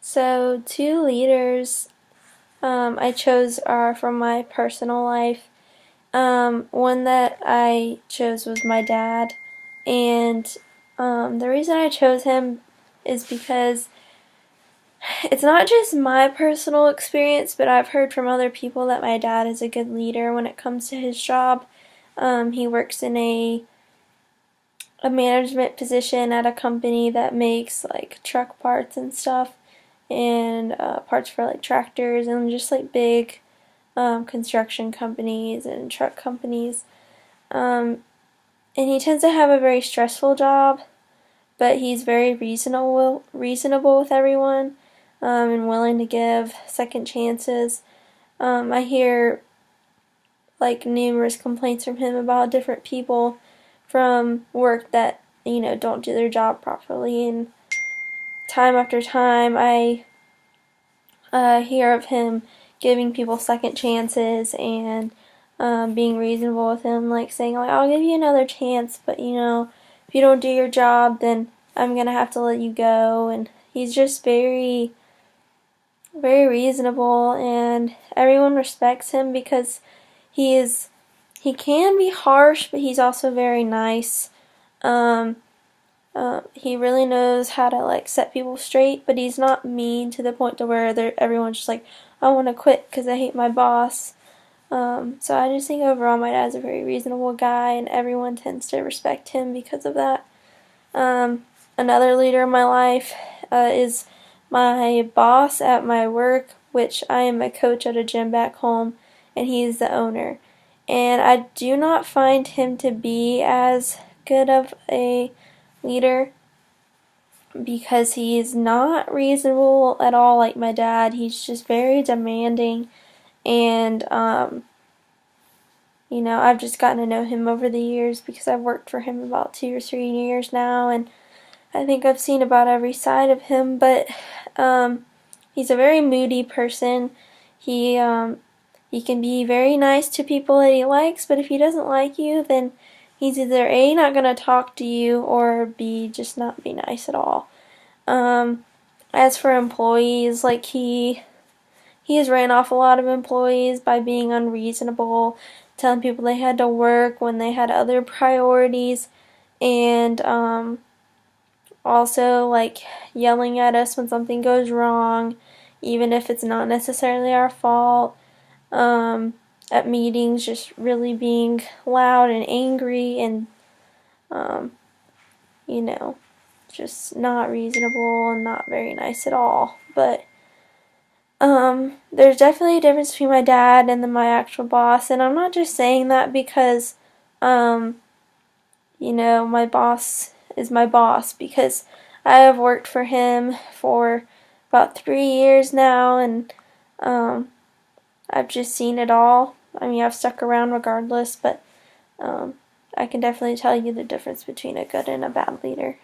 So, two leaders I chose are from my personal life. One that I chose was my dad, and the reason I chose him is because it's not just my personal experience, but I've heard from other people that my dad is a good leader when it comes to his job. He works in a management position at a company that makes like truck parts and stuff, and parts for like tractors and just like big construction companies and truck companies. Um, and he tends to have a very stressful job, but he's very reasonable with everyone, and willing to give second chances. I hear like numerous complaints from him about different people from work that don't do their job properly, and time after time I hear of him giving people second chances and being reasonable with him, like saying like I'll give you another chance, but if you don't do your job, then I'm gonna have to let you go. And he's just very reasonable, and everyone respects him because he can be harsh, but he's also very nice. Um, he really knows how to like set people straight, but he's not mean to the point to where everyone's just like, I want to quit because I hate my boss. So I just think overall my dad's a very reasonable guy, and everyone tends to respect him because of that. Another leader in my life is my boss at my work, which I am a coach at a gym back home, and he's the owner. And I do not find him to be as good of a leader because he's not reasonable at all like my dad. He's just very demanding, and I've just gotten to know him over the years because I've worked for him about 2 or 3 years now, and I think I've seen about every side of him. But he's a very moody person. He can be very nice to people that he likes, but if he doesn't like you, then he's either A, not gonna talk to you, or B, just not be nice at all. As for employees, like he has ran off a lot of employees by being unreasonable, telling people they had to work when they had other priorities, and also like yelling at us when something goes wrong, even if it's not necessarily our fault. At meetings, just really being loud and angry, and um, you know, just not reasonable and not very nice at all. But there's definitely a difference between my dad and then my actual boss, and I'm not just saying that because, um, my boss is my boss, because I have worked for him for about 3 years now, and I've just seen it all. I mean, I've stuck around regardless, but I can definitely tell you the difference between a good and a bad leader.